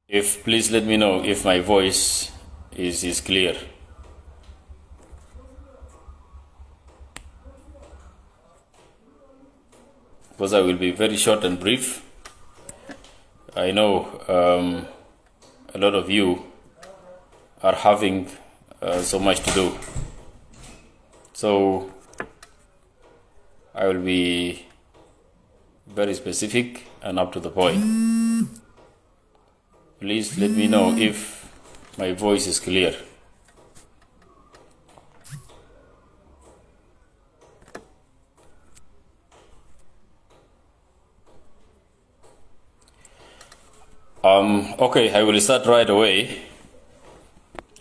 If please let me know if my voice is clear. Because I will be very short and brief. I know a lot of you are having so much to do. So I will be very specific and up to the point. Please let me know if my voice is clear. Okay, I will start right away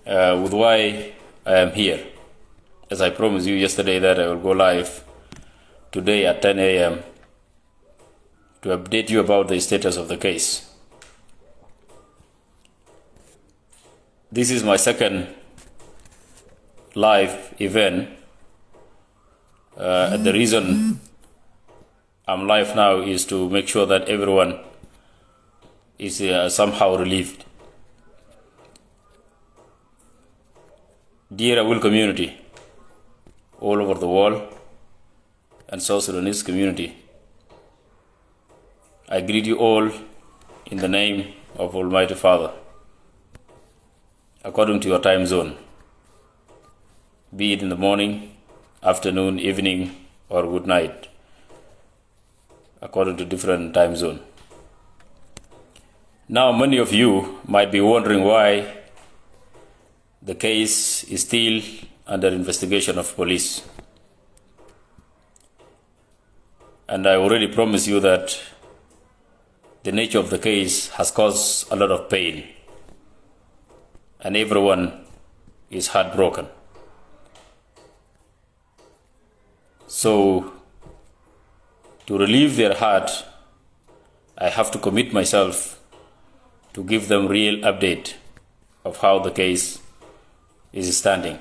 with why I am here. As I promised you yesterday that I will go live today at 10 a.m. to update you about the status of the case. This is my second live event. The reason I'm live now is to make sure that everyone is somehow relieved. Dear Aweil community, all over the world, and South Sudanese community, I greet you all in the name of Almighty Father, according to your time zone, be it in the morning, afternoon, evening, or good night, according to different time zone. Now, many of you might be wondering why the case is still under investigation of police. And I already promised you that the nature of the case has caused a lot of pain, and everyone is heartbroken. So, to relieve their heart, I have to commit myself to give them real update of how the case is standing.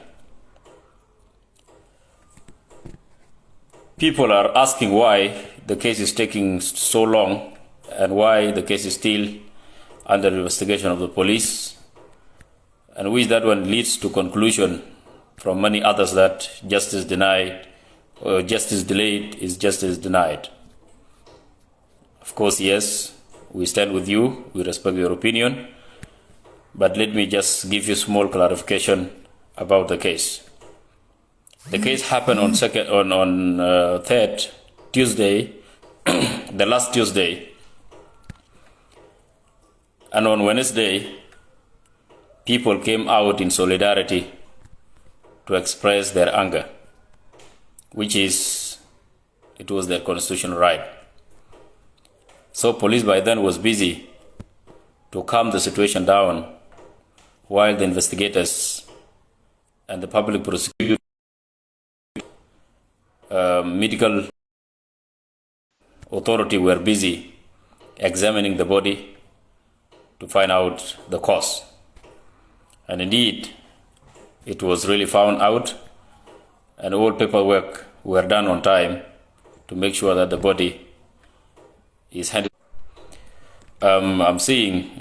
People are asking why the case is taking so long and why the case is still under investigation of the police, and which that one leads to conclusion from many others that justice denied or justice delayed is justice denied. Of course, yes, we stand with you, we respect your opinion, but let me just give you small clarification about the case. The case happened on third Tuesday, the last Tuesday, and on Wednesday, people came out in solidarity to express their anger, which is, it was their constitutional right. So police by then was busy to calm the situation down, while the investigators and the public prosecutor, medical authority were busy examining the body to find out the cause. And indeed, it was really found out, and all paperwork were done on time to make sure that the body is handled. I'm seeing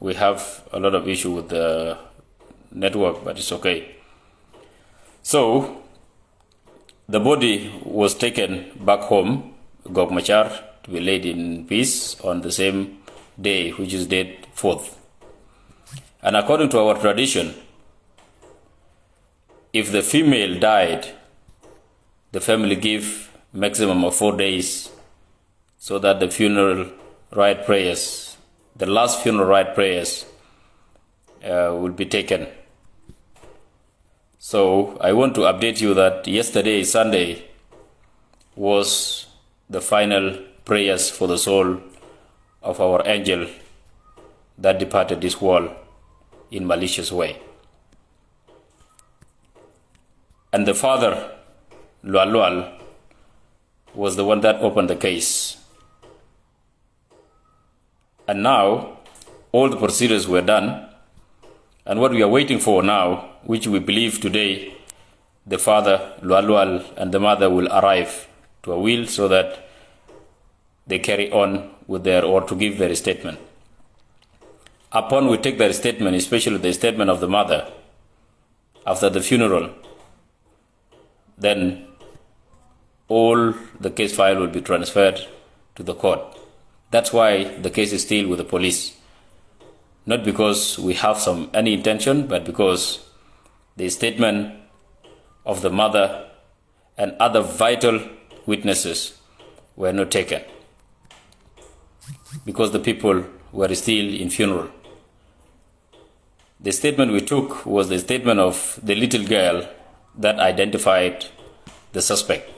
we have a lot of issue with the network, but it's okay. So the body was taken back home, Gog Machar, to be laid in peace on the same day, which is date 4th. And according to our tradition, if the female died, the family give maximum of 4 days so that the funeral rite prayers, the last funeral rite prayers will be taken. So I want to update you that yesterday, Sunday, was the final prayers for the soul of our angel that departed this world in malicious way. And the father, Lual Lual, was the one that opened the case. And now, all the procedures were done, and what we are waiting for now, which we believe today, the father, Lual Lual, and the mother will arrive to Aweil so that they carry on with their, or to give their statement. upon we take their statement, especially the statement of the mother, after the funeral, then all the case file will be transferred to the court. That's why the case is still with the police. Not because we have any intention, but because the statement of the mother and other vital witnesses were not taken, because the people were still in funeral. The statement we took was the statement of the little girl that identified the suspect.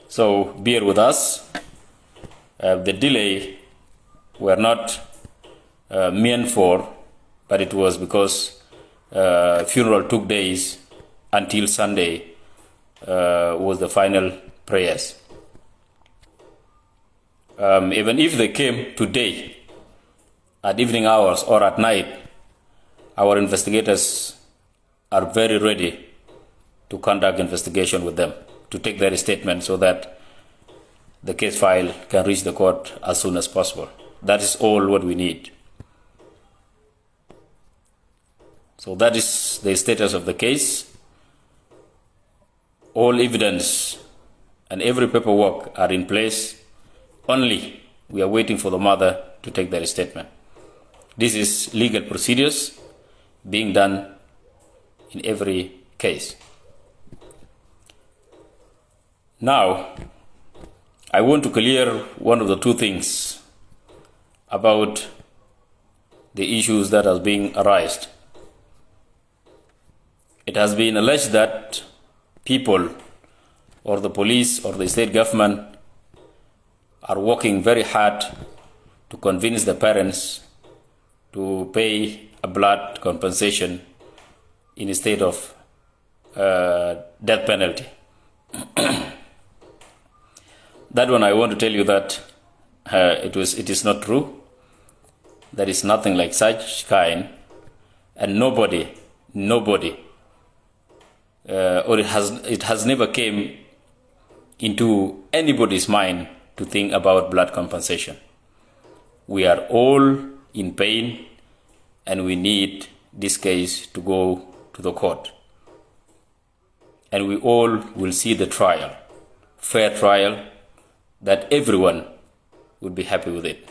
So bear with us. The delay were not meant for, but it was because funeral took days until Sunday was the final prayers. Even if they came today at evening hours or at night, our investigators are very ready to conduct investigation with them, to take their statement so that the case file can reach the court as soon as possible. That is all what we need. So that is the status of the case. All evidence and every paperwork are in place. Only we are waiting for the mother to take their statement. This is legal procedures being done in every case. Now, I want to clear one of the two things about the issues that are being raised. It has been alleged that people or the police or the state government are working very hard to convince the parents to pay a blood compensation instead of death penalty. That one, I want to tell you that it is not true. There is nothing like such kind, and nobody, or it has never came into anybody's mind to think about blood compensation. We are all in pain, and we need this case to go to the court. And we all will see the trial, fair trial, that everyone would be happy with it.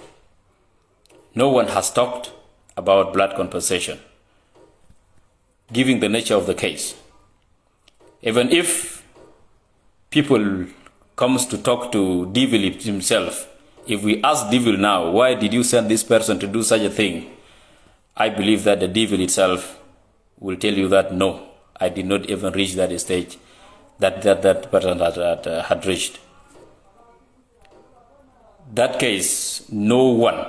No one has talked about blood compensation, given the nature of the case. Even if people comes to talk to Devil himself, if we ask Devil now, why did you send this person to do such a thing? I believe that the Devil itself will tell you that no, I did not even reach that stage that person had reached. That case, no one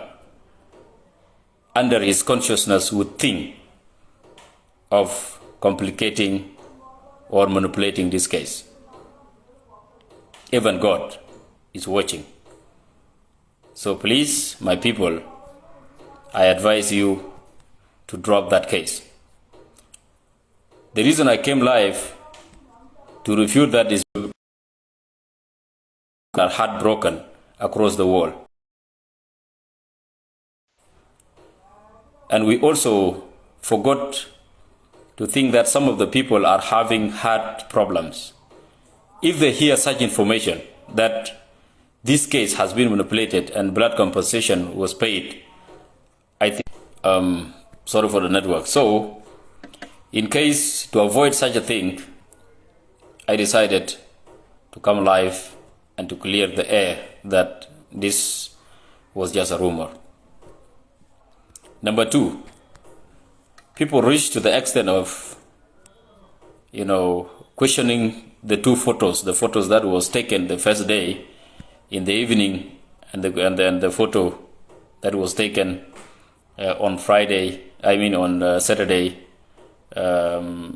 under his consciousness would think of complicating or manipulating this case. Even God is watching. So please, my people, I advise you to drop that case. The reason I came live to refute that is are heartbroken across the world. And we also forgot to think that some of the people are having heart problems. If they hear such information that this case has been manipulated and blood compensation was paid, I think, sorry for the network. So, in case to avoid such a thing, I decided to come live and to clear the air that this was just a rumor. Number two, people reached to the extent of, questioning the two photos, the photos that was taken the first day in the evening, and then the photo that was taken on Saturday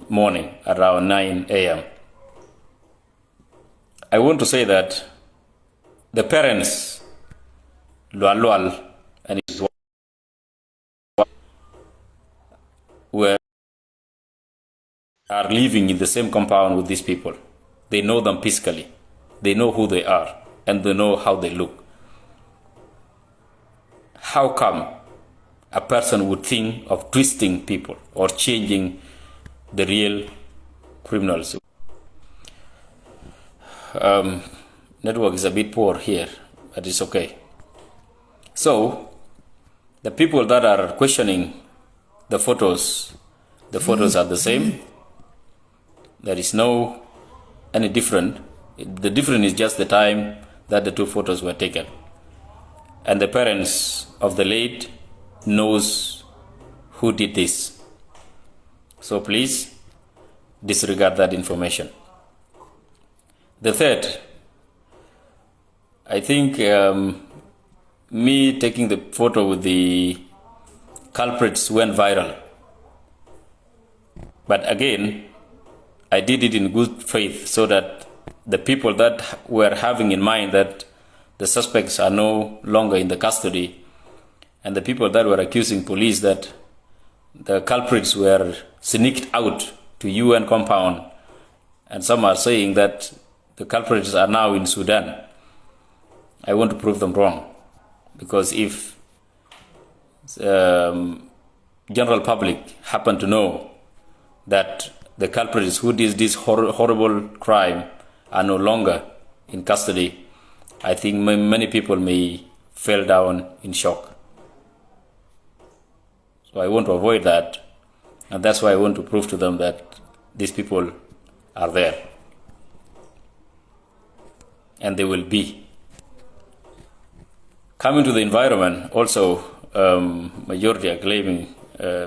morning around 9 a.m. I want to say that the parents, Lual Lual and his wife, are living in the same compound with these people. They know them physically. They know who they are, and they know how they look. How come a person would think of twisting people or changing the real criminals. Network is a bit poor here, but it's okay. So, the people that are questioning the photos are the same. There is no any different. The difference is just the time that the two photos were taken. And the parents of the late knows who did this. So please disregard that information. The third, I think me taking the photo with the culprits went viral. But again, I did it in good faith so that the people that were having in mind that the suspects are no longer in the custody, and the people that were accusing police that the culprits were sneaked out to UN compound, and some are saying that the culprits are now in Sudan. I want to prove them wrong, because if general public happen to know that the culprits who did this horrible crime are no longer in custody, I think many people may fall down in shock. So I want to avoid that, and that's why I want to prove to them that these people are there, and they will be. Coming to the environment, also majority are claiming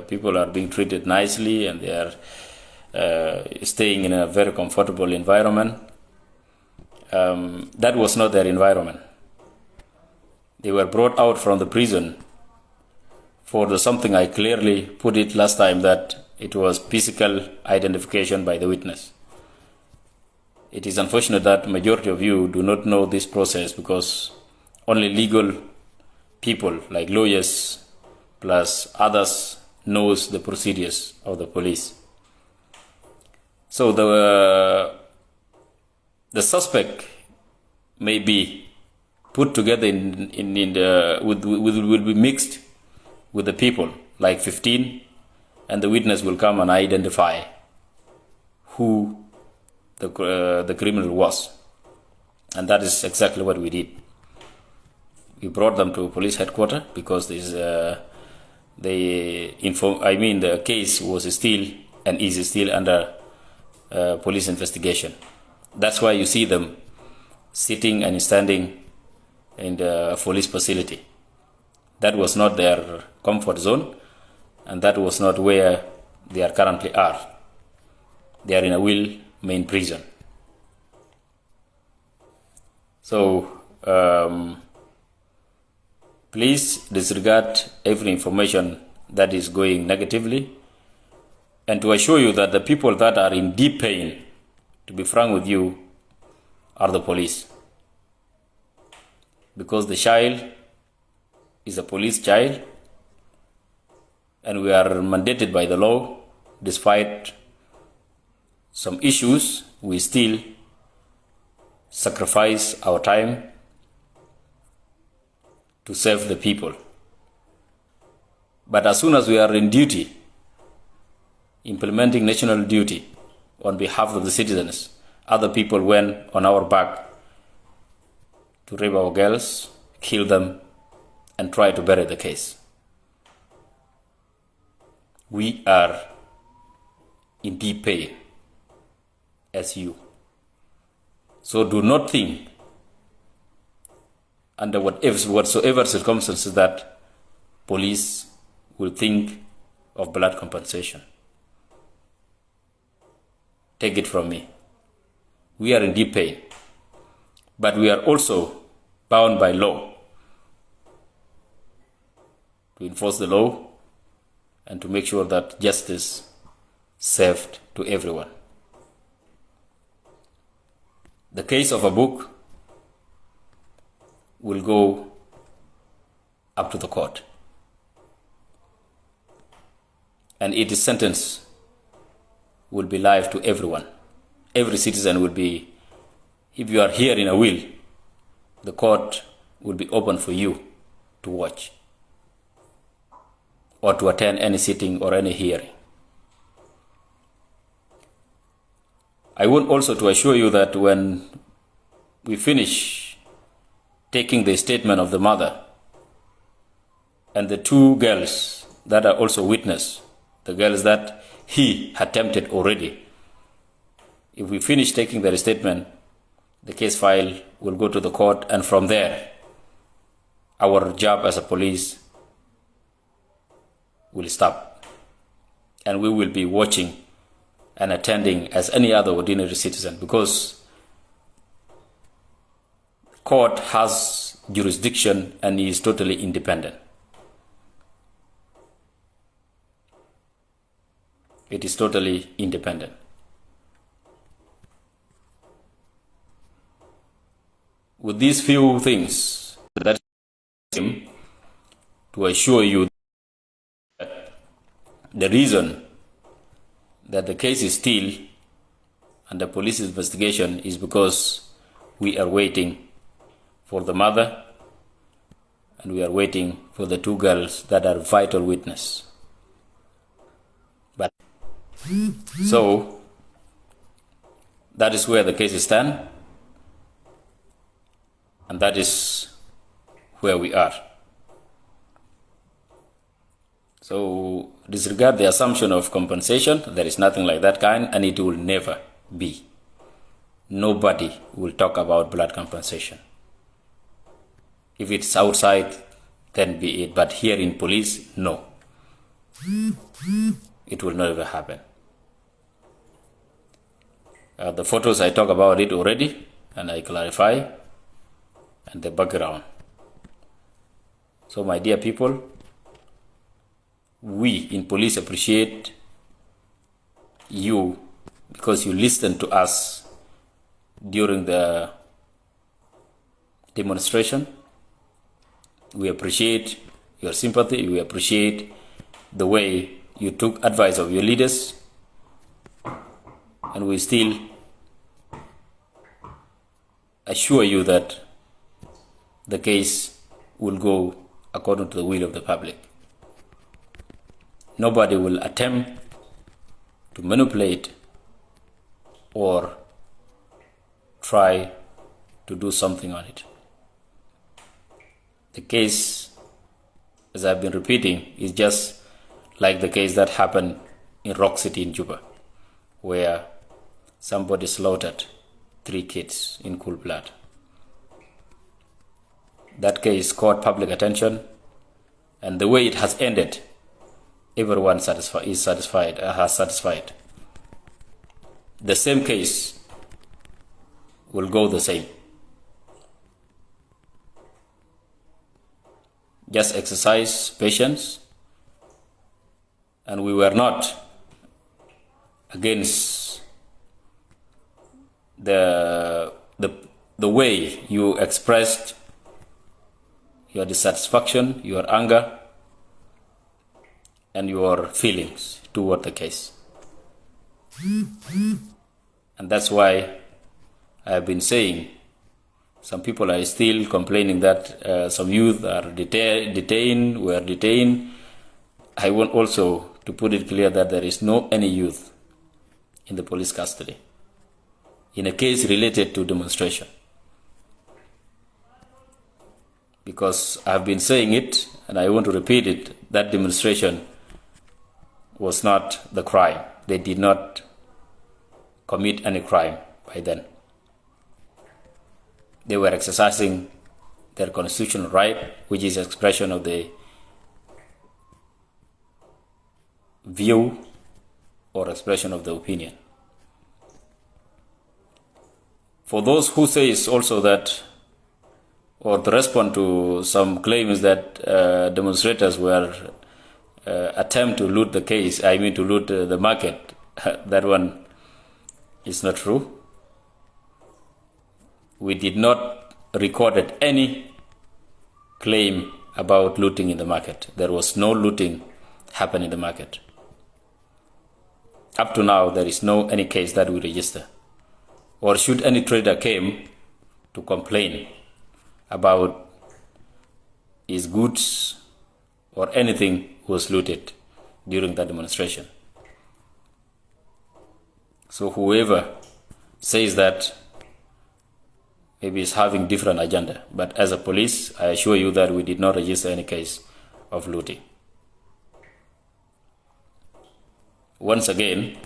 people are being treated nicely and they are staying in a very comfortable environment. That was not their environment. They were brought out from the prison for something I clearly put it last time, that it was physical identification by the witness. It is unfortunate that majority of you do not know this process, because only legal people like lawyers plus others knows the procedures of the police. So the suspect may be put together will be mixed with the people, like 15, and the witness will come and identify who the criminal was. And that is exactly what we did. We brought them to police headquarters because the case was still and is still under police investigation. That's why you see them sitting and standing in the police facility. That was not their comfort zone, and that was not where they are currently are. They are in Aweil main prison. So please disregard every information that is going negatively, and to assure you that the people that are in deep pain, to be frank with you, are the police. Because the child is a police child, and we are mandated by the law. Despite some issues, we still sacrifice our time to serve the people. But as soon as we are in duty, implementing national duty on behalf of the citizens, other people went on our back to rape our girls, kill them, and try to bury the case. We are in deep pain as you. So do not think under whatsoever circumstances that police will think of blood compensation. Take it from me. We are in deep pain, but we are also bound by law to enforce the law and to make sure that justice served to everyone. The case of Abuk will go up to the court, and its sentence will be live to everyone. Every citizen will be, if you are here in Aweil, the court will be open for you to watch. or to attend any sitting or any hearing. I want also to assure you that when we finish taking the statement of the mother and the two girls that are also witness, the girls that he had tempted already, if we finish taking their statement, the case file will go to the court, and from there, our job as a police will stop, and we will be watching and attending as any other ordinary citizen, because court has jurisdiction and is totally independent. It is totally independent. With these few things, that to assure you that the reason that the case is still under police investigation is because we are waiting for the mother and we are waiting for the two girls that are vital witness. But so that is where the case stands, and that is where we are. So disregard the assumption of compensation. There is nothing like that kind, and it will never be. Nobody will talk about blood compensation. If it's outside, then be it. But here in police, no. It will never happen. The photos, I talk about it already, and I clarify, and the background. So my dear people, we in police appreciate you because you listened to us during the demonstration. We appreciate your sympathy. We appreciate the way you took advice of your leaders, and we still assure you that the case will go according to the will of the public. Nobody will attempt to manipulate or try to do something on it. The case, as I've been repeating, is just like the case that happened in Rock City in Juba, where somebody slaughtered 3 kids in cold blood. That case caught public attention, and the way it has ended, everyone is satisfied, has satisfied. The same case will go the same. Just exercise patience, and we were not against the way you expressed your dissatisfaction, your anger, and your feelings toward the case. And that's why I have been saying some people are still complaining that some youth are were detained. I want also to put it clear that there is no any youth in the police custody in a case related to demonstration. Because I have been saying it, and I want to repeat it, that demonstration was not the crime. They did not commit any crime by then. They were exercising their constitutional right, which is expression of the view or expression of the opinion. For those who say also that, or to respond to some claims that demonstrators were attempt to loot the case, to loot the market, that one is not true. We did not record any claim about looting in the market. There was no looting happen in the market. Up to now, there is no any case that we register. Or should any trader came to complain about his goods or anything was looted during that demonstration. So whoever says that maybe is having different agenda. But as a police, I assure you that we did not register any case of looting. Once again,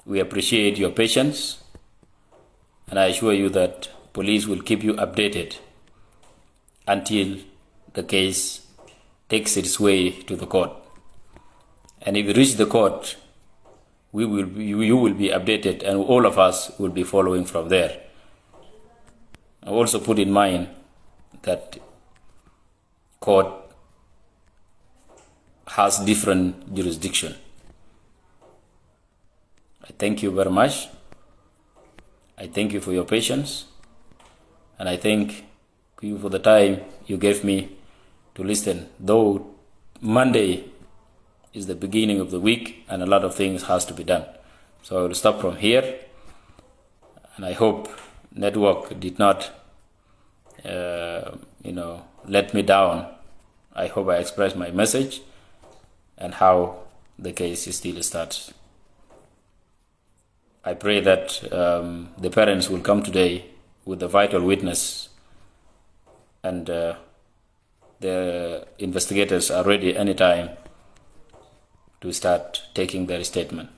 we appreciate your patience, and I assure you that police will keep you updated until the case takes its way to the court. And if you reach the court, you will be updated, and all of us will be following from there. I also put in mind that court has different jurisdiction. I thank you very much. I thank you for your patience, and I thank you for the time you gave me to listen. Though Monday is the beginning of the week and a lot of things has to be done. So I will stop from here, and I hope network did not let me down. I hope I expressed my message and how the case still starts. I pray that the parents will come today with the vital witness, and the investigators are ready anytime to start taking their statement.